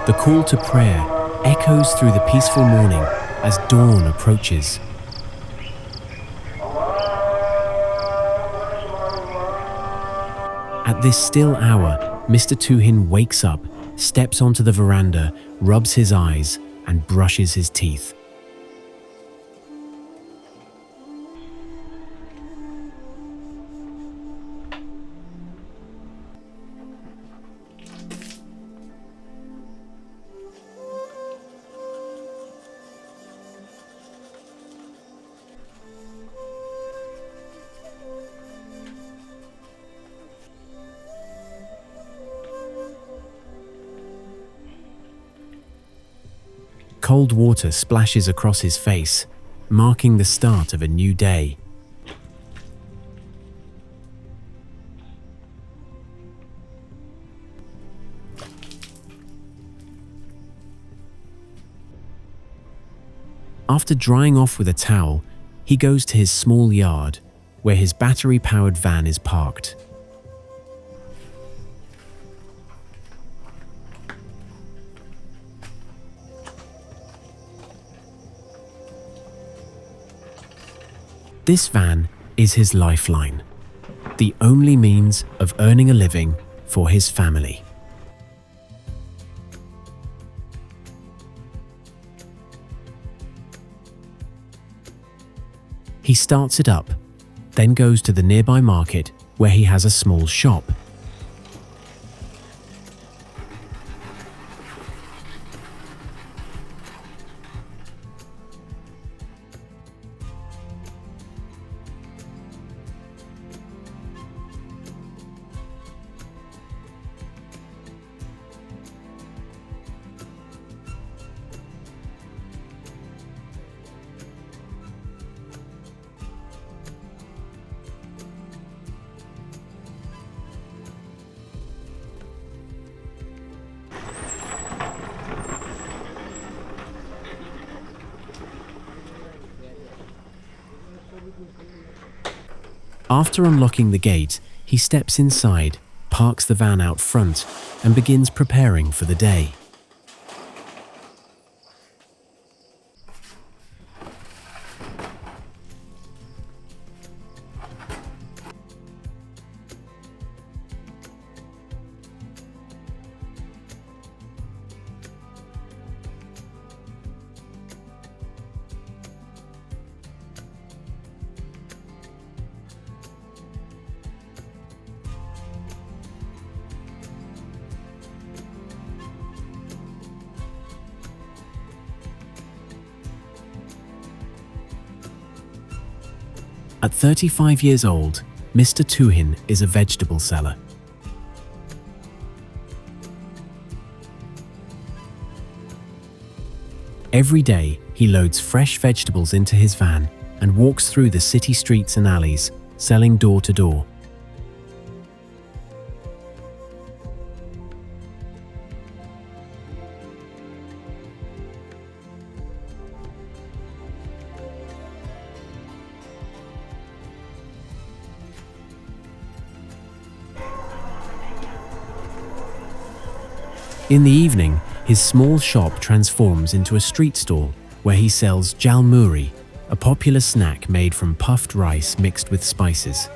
The call to prayer echoes through the peaceful morning as dawn approaches. At this still hour, Mr. Tuhin wakes up, steps onto the veranda, rubs his eyes, and brushes his teeth. Cold water splashes across his face, marking the start of a new day. After drying off with a towel, he goes to his small yard, where his battery-powered van is parked. This van is his lifeline, the only means of earning a living for his family. He starts it up, then goes to the nearby market where he has a small shop. After unlocking the gate, he steps inside, parks the van out front, and begins preparing for the day. At 35 years old, Mr. Tuhin is a vegetable seller. Every day, he loads fresh vegetables into his van and walks through the city streets and alleys, selling door to door. In the evening, his small shop transforms into a street stall where he sells jhalmuri, a popular snack made from puffed rice mixed with spices.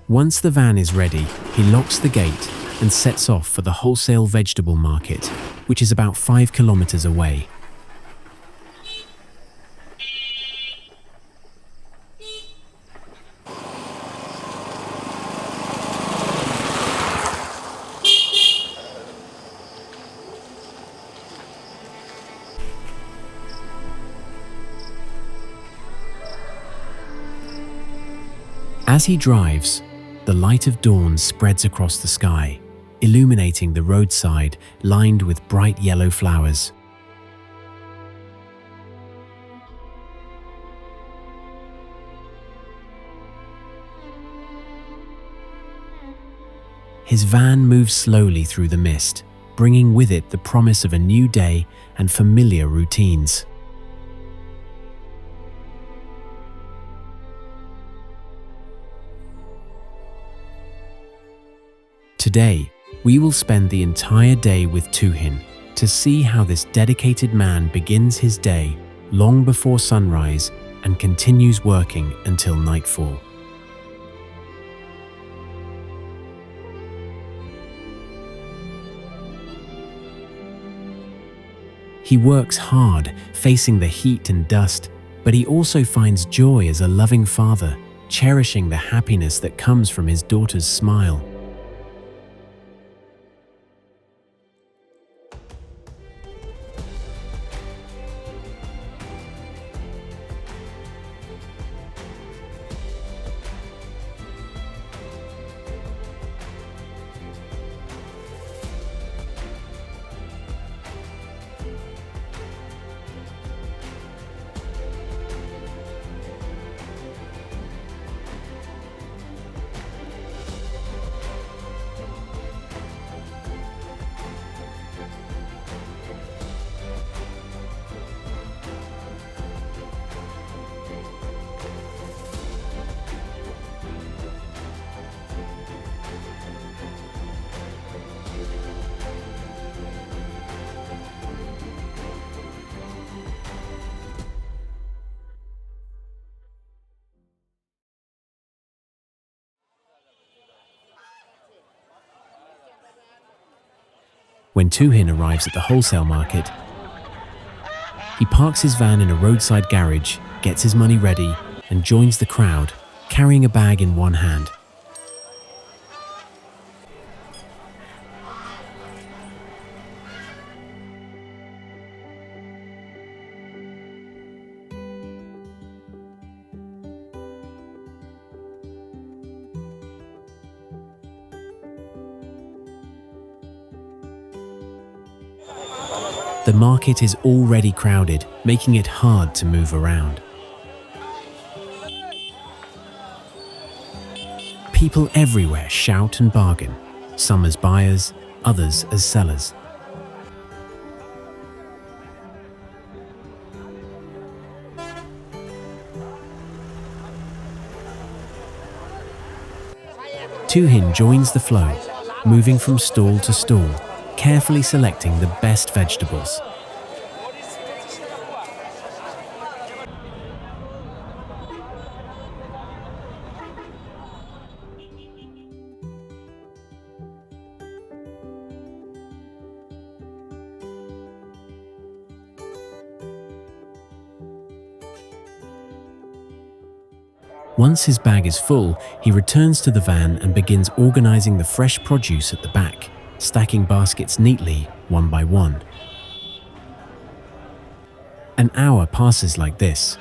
Once the van is ready, he locks the gate and sets off for the wholesale vegetable market, which is about 5 kilometers away. As he drives, the light of dawn spreads across the sky, illuminating the roadside lined with bright yellow flowers. His van moves slowly through the mist, bringing with it the promise of a new day and familiar routines. Today, we will spend the entire day with Tuhin to see how this dedicated man begins his day long before sunrise and continues working until nightfall. He works hard, facing the heat and dust, but he also finds joy as a loving father, cherishing the happiness that comes from his daughter's smile. When Tuhin arrives at the wholesale market, he parks his van in a roadside garage, gets his money ready, and joins the crowd, carrying a bag in one hand. The market is already crowded, making it hard to move around. People everywhere shout and bargain, some as buyers, others as sellers. Tuhin joins the flow, moving from stall to stall, carefully selecting the best vegetables. Once his bag is full, he returns to the van and begins organizing the fresh produce at the back, stacking baskets neatly, one by one. An hour passes like this.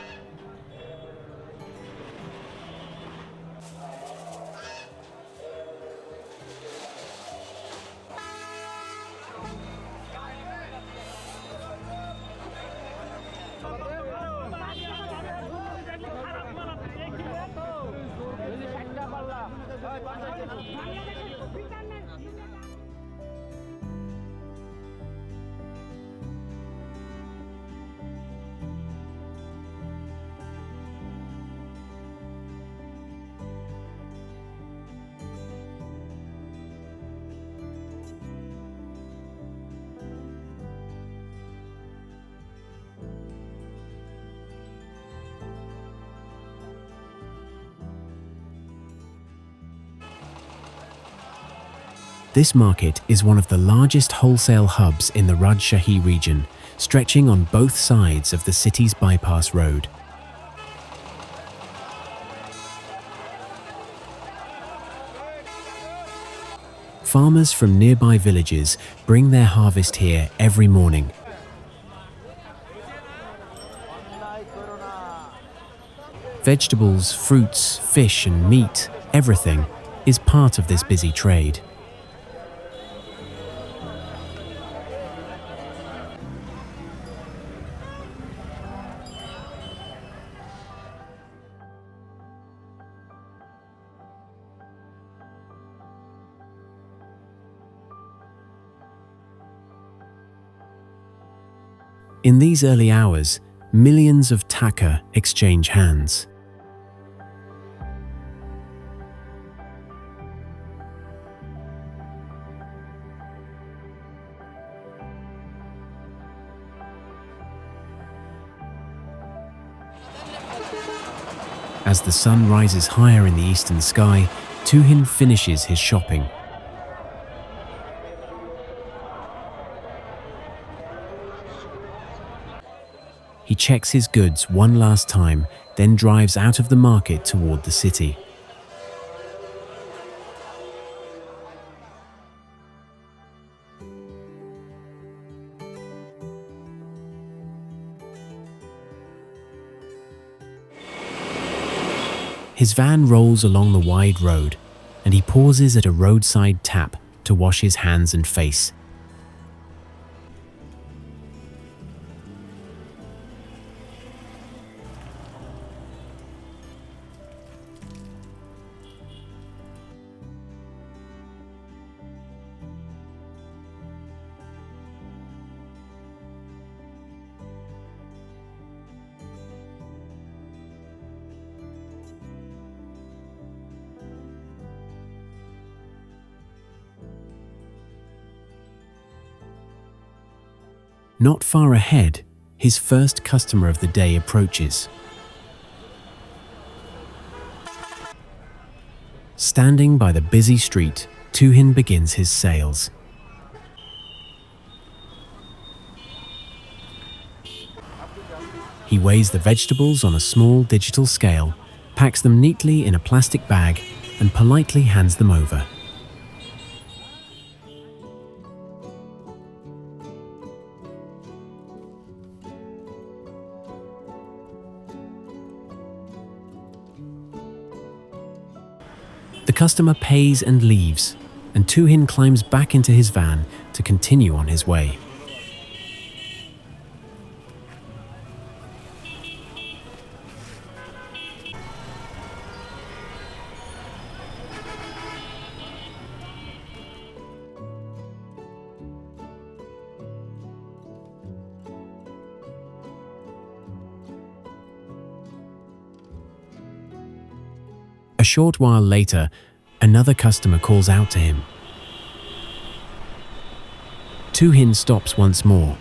This market is one of the largest wholesale hubs in the Rajshahi region, stretching on both sides of the city's bypass road. Farmers from nearby villages bring their harvest here every morning. Vegetables, fruits, fish and meat, everything is part of this busy trade. In these early hours, millions of taka exchange hands. As the sun rises higher in the eastern sky, Tuhin finishes his shopping. He checks his goods one last time, then drives out of the market toward the city. His van rolls along the wide road, and he pauses at a roadside tap to wash his hands and face. Not far ahead, his first customer of the day approaches. Standing by the busy street, Tuhin begins his sales. He weighs the vegetables on a small digital scale, packs them neatly in a plastic bag, and politely hands them over. The customer pays and leaves, and Tuhin climbs back into his van to continue on his way. A short while later, another customer calls out to him. Tuhin stops once more,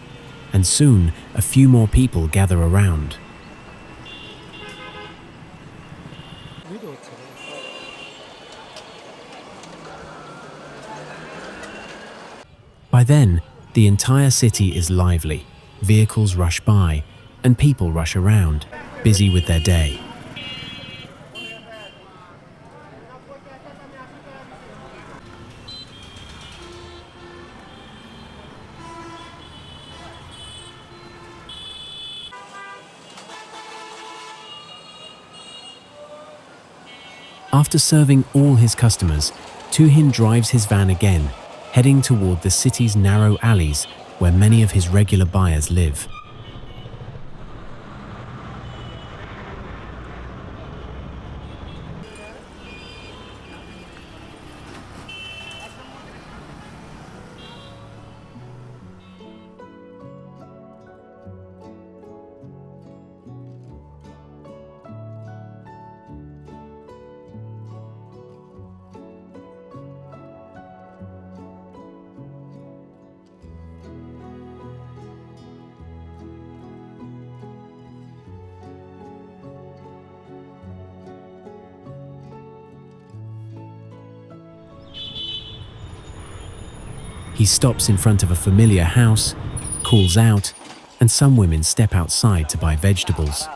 and soon a few more people gather around. By then, the entire city is lively. Vehicles rush by, and people rush around, busy with their day. After serving all his customers, Tuhin drives his van again, heading toward the city's narrow alleys where many of his regular buyers live. He stops in front of a familiar house, calls out, and some women step outside to buy vegetables.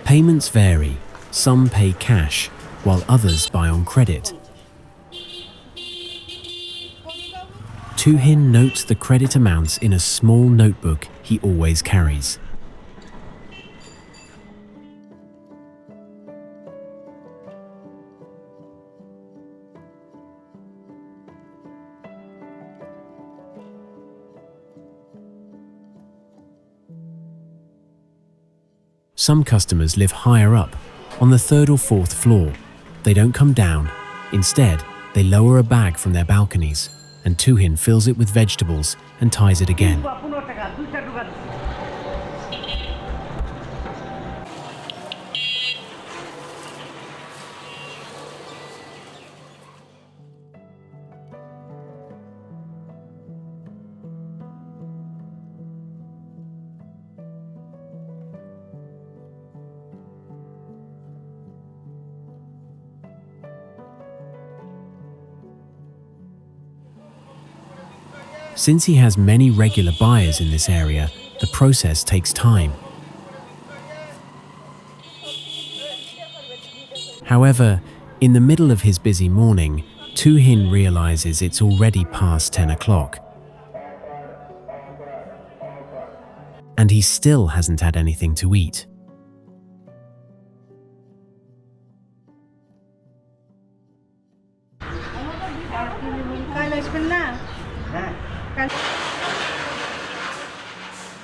Payments vary. Some pay cash, while others buy on credit. Tuhin notes the credit amounts in a small notebook he always carries. Some customers live higher up, on the third or fourth floor. They don't come down. Instead, they lower a bag from their balconies, and Tuhin fills it with vegetables and ties it again. Since he has many regular buyers in this area, the process takes time. However, in the middle of his busy morning, Tuhin realizes it's already past 10 o'clock. And he still hasn't had anything to eat.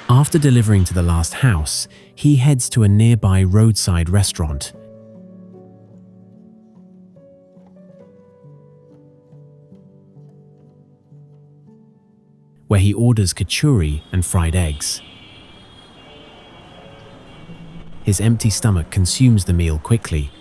After delivering to the last house, he heads to a nearby roadside restaurant. Where he orders kachuri and fried eggs. His empty stomach consumes the meal quickly.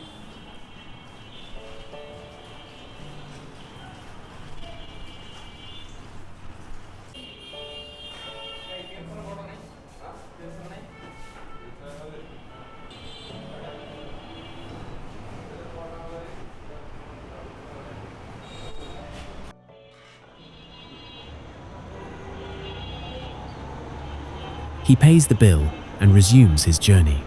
He pays the bill and resumes his journey.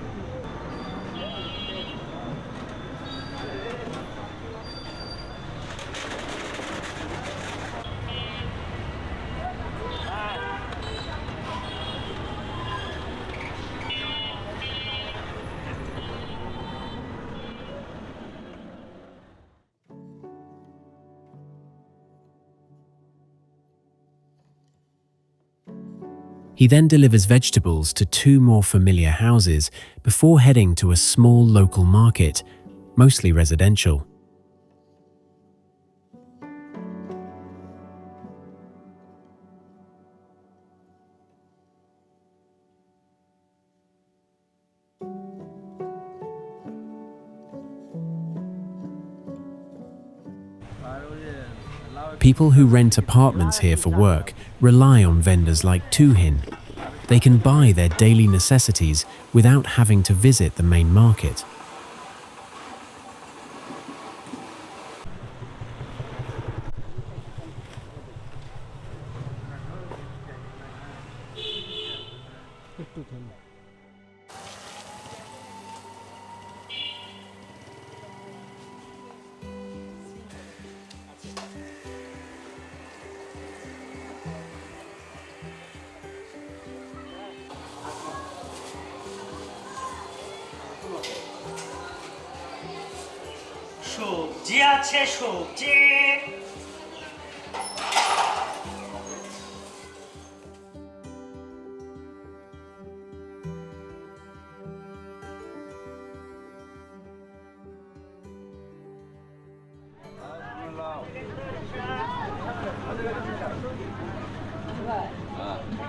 He then delivers vegetables to two more familiar houses before heading to a small local market, mostly residential. People who rent apartments here for work rely on vendors like Tuhin. They can buy their daily necessities without having to visit the main market. সবজি আছে সবজি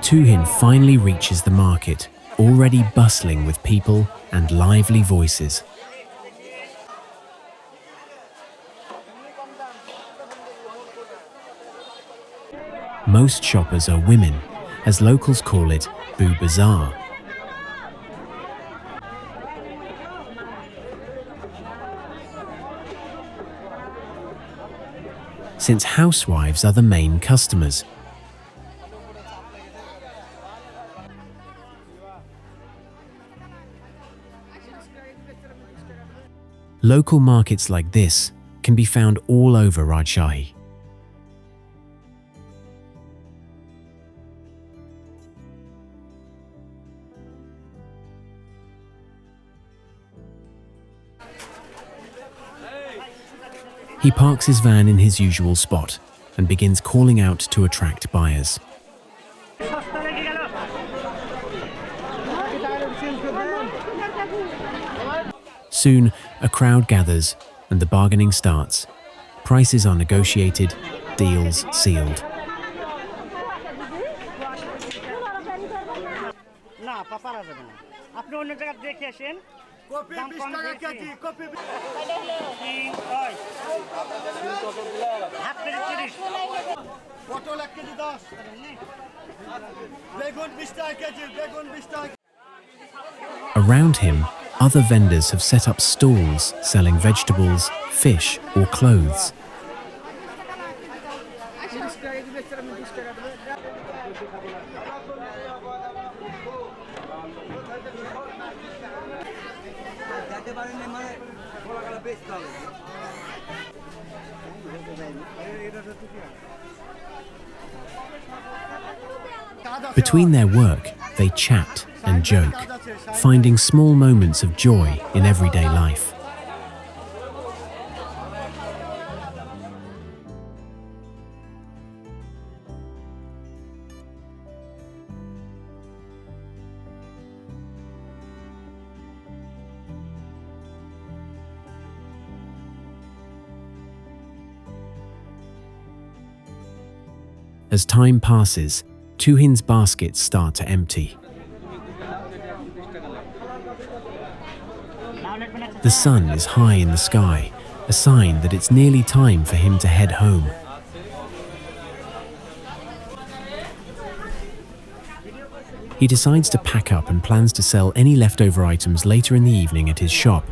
Tuhin finally reaches the market, already bustling with people and lively voices. Most shoppers are women, as locals call it Boo Bazaar. Since housewives are the main customers. Local markets like this can be found all over Rajshahi. He parks his van in his usual spot and begins calling out to attract buyers. Soon, a crowd gathers and the bargaining starts. Prices are negotiated, deals sealed. Around him, other vendors have set up stalls selling vegetables, fish, or clothes. Between their work, they chat and joke, finding small moments of joy in everyday life. As time passes, Tuhin's baskets start to empty. The sun is high in the sky, a sign that it's nearly time for him to head home. He decides to pack up and plans to sell any leftover items later in the evening at his shop.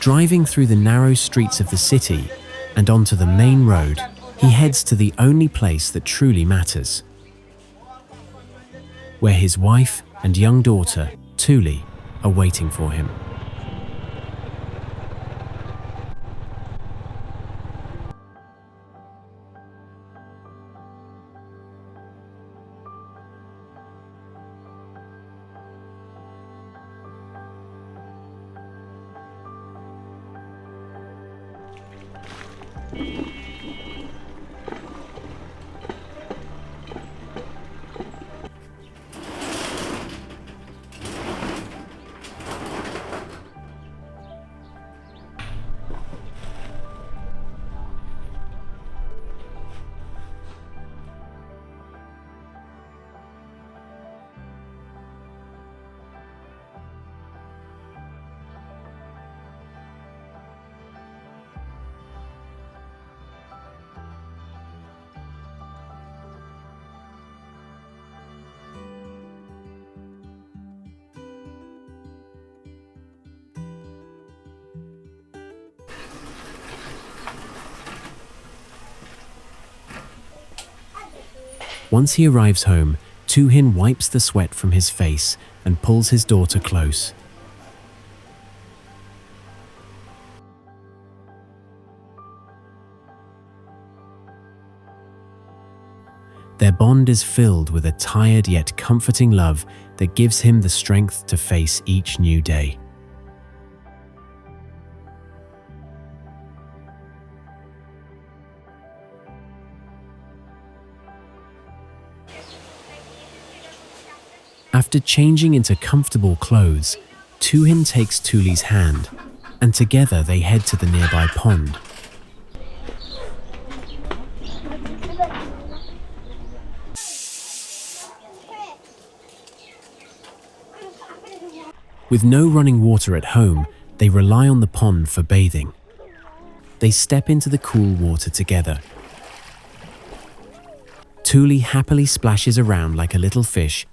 Driving through the narrow streets of the city and onto the main road, he heads to the only place that truly matters, where his wife and young daughter, Tuli, are waiting for him. Once he arrives home, Tuhin wipes the sweat from his face and pulls his daughter close. Their bond is filled with a tired yet comforting love that gives him the strength to face each new day. After changing into comfortable clothes, Tuhin takes Tuli's hand, and together they head to the nearby pond. With no running water at home, they rely on the pond for bathing. They step into the cool water together. Tuli happily splashes around like a little fish,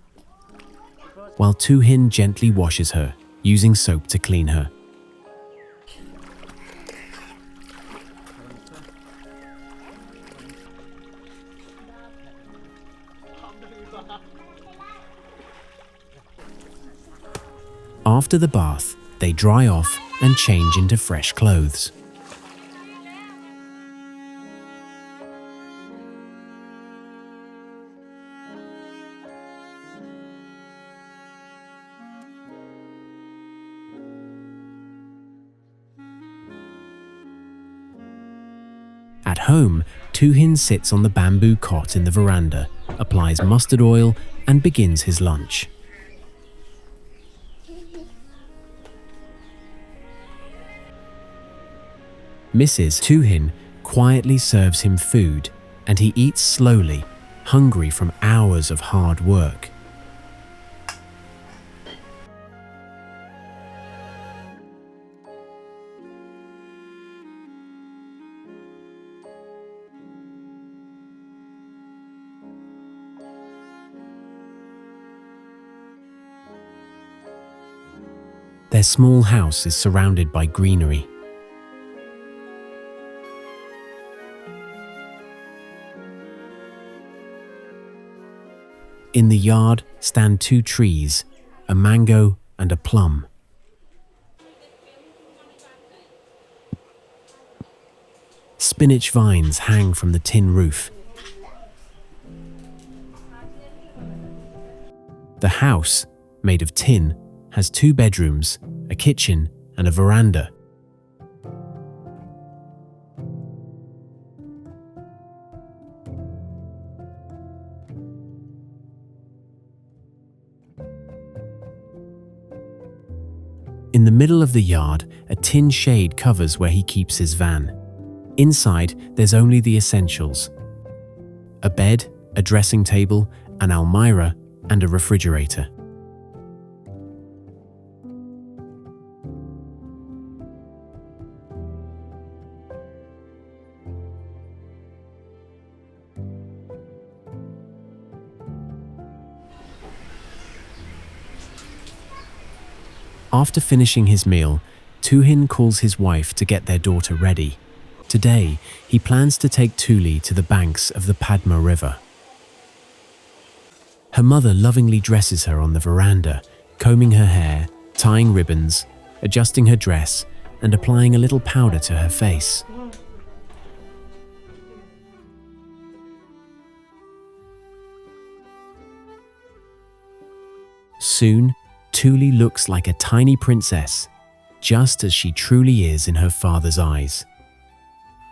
while Tuhin gently washes her, using soap to clean her. After the bath, they dry off and change into fresh clothes. At home, Tuhin sits on the bamboo cot in the veranda, applies mustard oil, and begins his lunch. Mrs. Tuhin quietly serves him food, and he eats slowly, hungry from hours of hard work. Their small house is surrounded by greenery. In the yard stand 2 trees, a mango and a plum. Spinach vines hang from the tin roof. The house, made of tin, has 2 bedrooms, a kitchen, and a veranda. In the middle of the yard, a tin shade covers where he keeps his van. Inside, there's only the essentials: a bed, a dressing table, an almirah, and a refrigerator. After finishing his meal, Tuhin calls his wife to get their daughter ready. Today, he plans to take Tuli to the banks of the Padma River. Her mother lovingly dresses her on the veranda, combing her hair, tying ribbons, adjusting her dress, and applying a little powder to her face. Soon, Tuli looks like a tiny princess, just as she truly is in her father's eyes.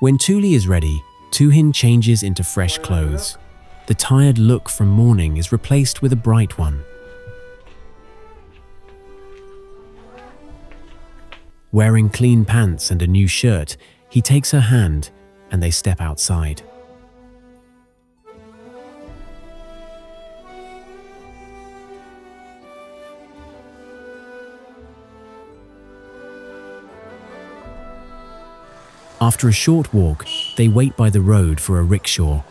When Tuli is ready, Tuhin changes into fresh clothes. The tired look from morning is replaced with a bright one. Wearing clean pants and a new shirt, he takes her hand and they step outside. After a short walk, they wait by the road for a rickshaw.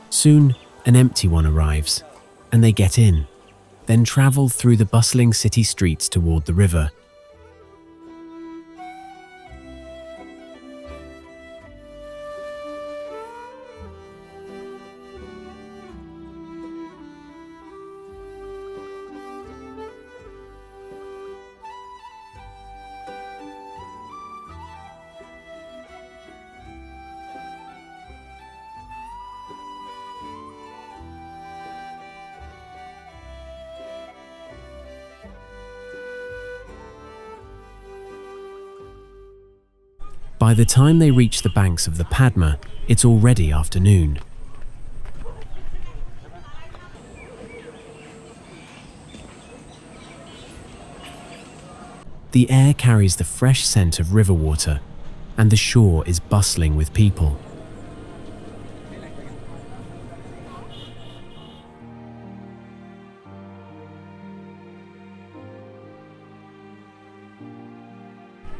Soon, an empty one arrives, and they get in, then travel through the bustling city streets toward the river. By the time they reach the banks of the Padma, it's already afternoon. The air carries the fresh scent of river water, and the shore is bustling with people.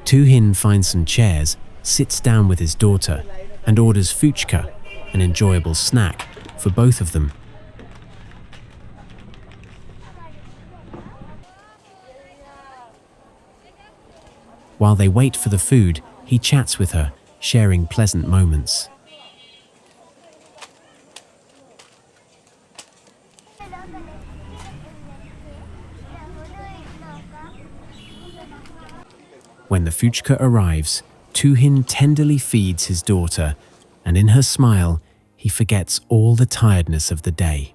Tuhin finds some chairs, sits down with his daughter, and orders fuchka, an enjoyable snack, for both of them. While they wait for the food, he chats with her, sharing pleasant moments. When the fuchka arrives, Tuhin tenderly feeds his daughter, and in her smile, he forgets all the tiredness of the day.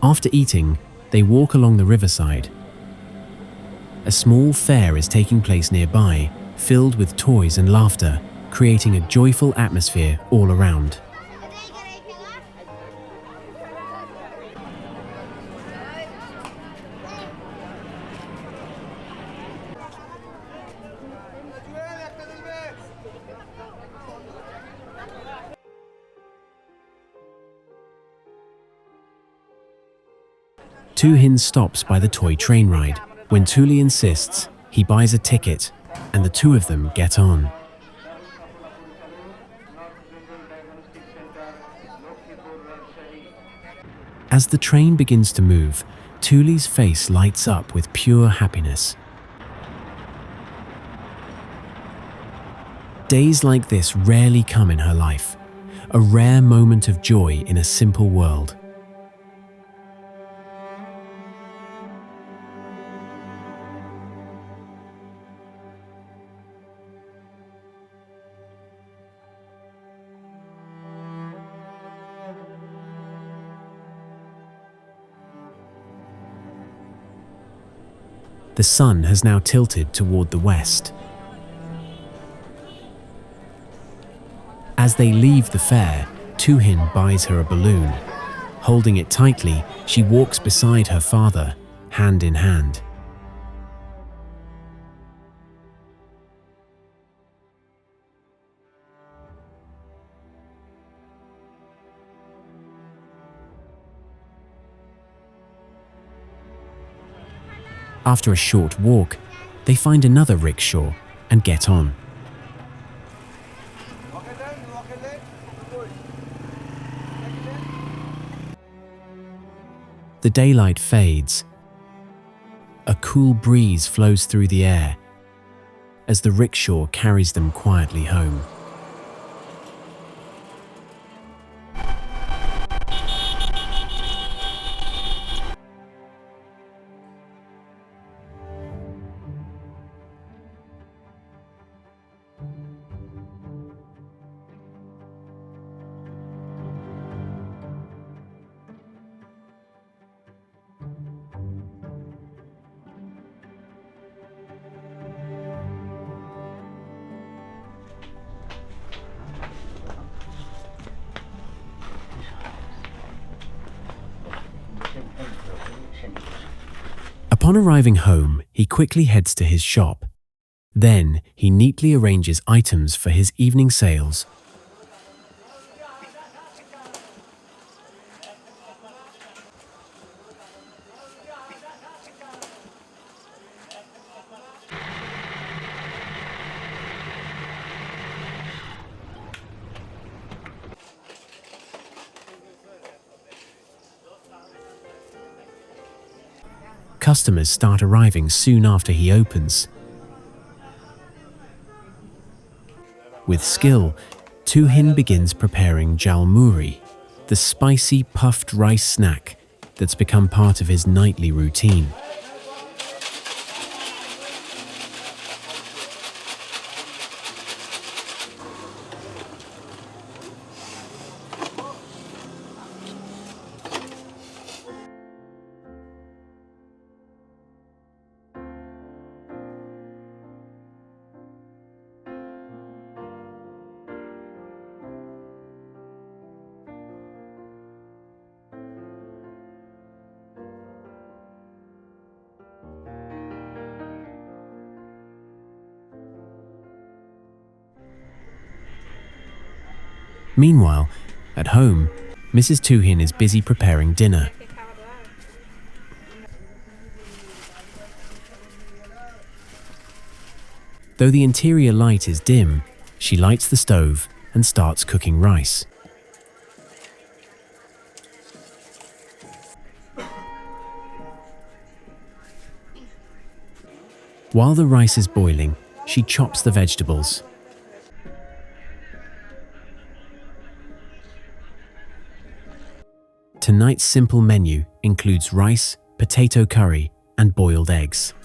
After eating, they walk along the riverside. A small fair is taking place nearby, filled with toys and laughter, creating a joyful atmosphere all around. Tuhin stops by the toy train ride. When Tuli insists, he buys a ticket, and the two of them get on. As the train begins to move, Tuli's face lights up with pure happiness. Days like this rarely come in her life, a rare moment of joy in a simple world. The sun has now tilted toward the west. As they leave the fair, Tuhin buys her a balloon. Holding it tightly, she walks beside her father, hand in hand. After a short walk, they find another rickshaw and get on. The daylight fades. A cool breeze flows through the air as the rickshaw carries them quietly home. Upon arriving home, he quickly heads to his shop. Then, he neatly arranges items for his evening sales. Customers start arriving soon after he opens. With skill, Tuhin begins preparing jhalmuri, the spicy puffed rice snack that's become part of his nightly routine. Meanwhile, at home, Mrs. Tuhin is busy preparing dinner. Though the interior light is dim, she lights the stove and starts cooking rice. While the rice is boiling, she chops the vegetables. Tonight's simple menu includes rice, potato curry, and boiled eggs.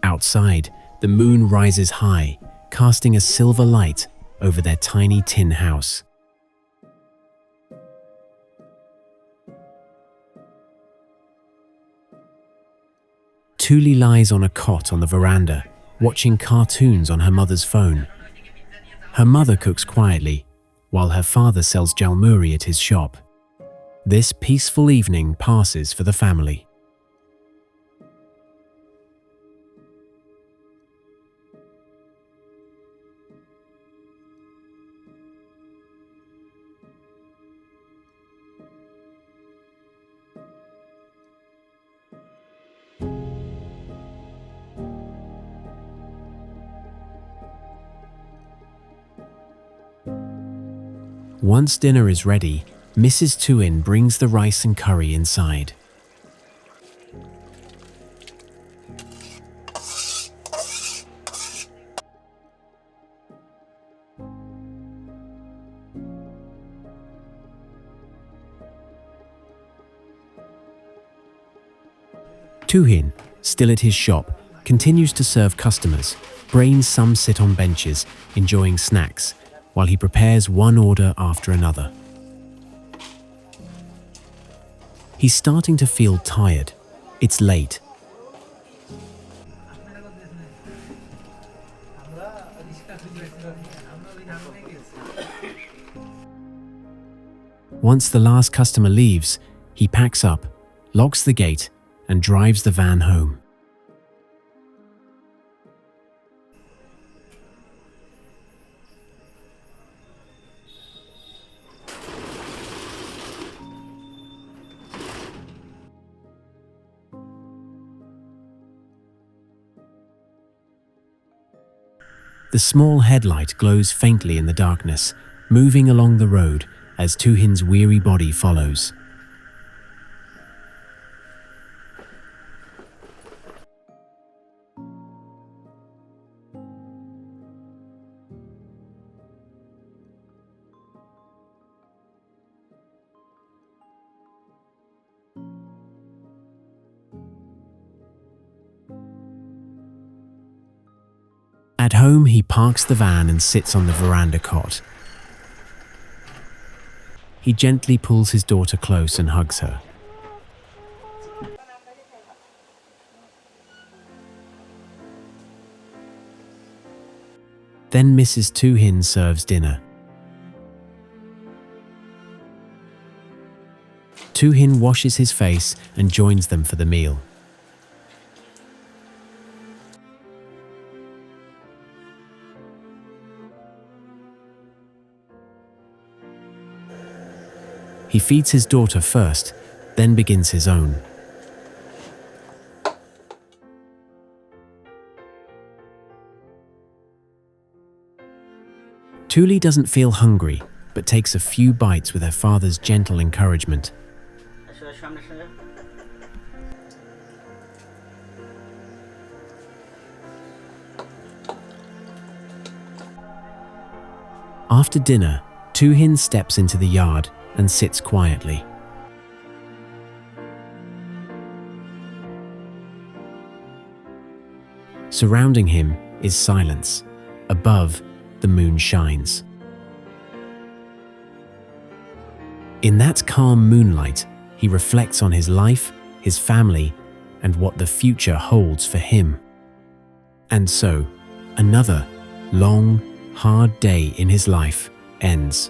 Outside, the moon rises high, casting a silver light over their tiny tin house. Tuli lies on a cot on the veranda, watching cartoons on her mother's phone. Her mother cooks quietly, while her father sells jhalmuri at his shop. This peaceful evening passes for the family. Once dinner is ready, Mrs. Tuhin brings the rice and curry inside. Tuhin, still at his shop, continues to serve customers. Brains some sit on benches, enjoying snacks, while he prepares one order after another. He's starting to feel tired. It's late. Once the last customer leaves, he packs up, locks the gate, and drives the van home. The small headlight glows faintly in the darkness, moving along the road as Tuhin's weary body follows. At home, he parks the van and sits on the veranda cot. He gently pulls his daughter close and hugs her. Then Mrs. Tuhin serves dinner. Tuhin washes his face and joins them for the meal. He feeds his daughter first, then begins his own. Tuli doesn't feel hungry, but takes a few bites with her father's gentle encouragement. After dinner, Tuhin steps into the yard and sits quietly. Surrounding him is silence. Above, the moon shines. In that calm moonlight, he reflects on his life, his family, and what the future holds for him. And so, another long, hard day in his life ends.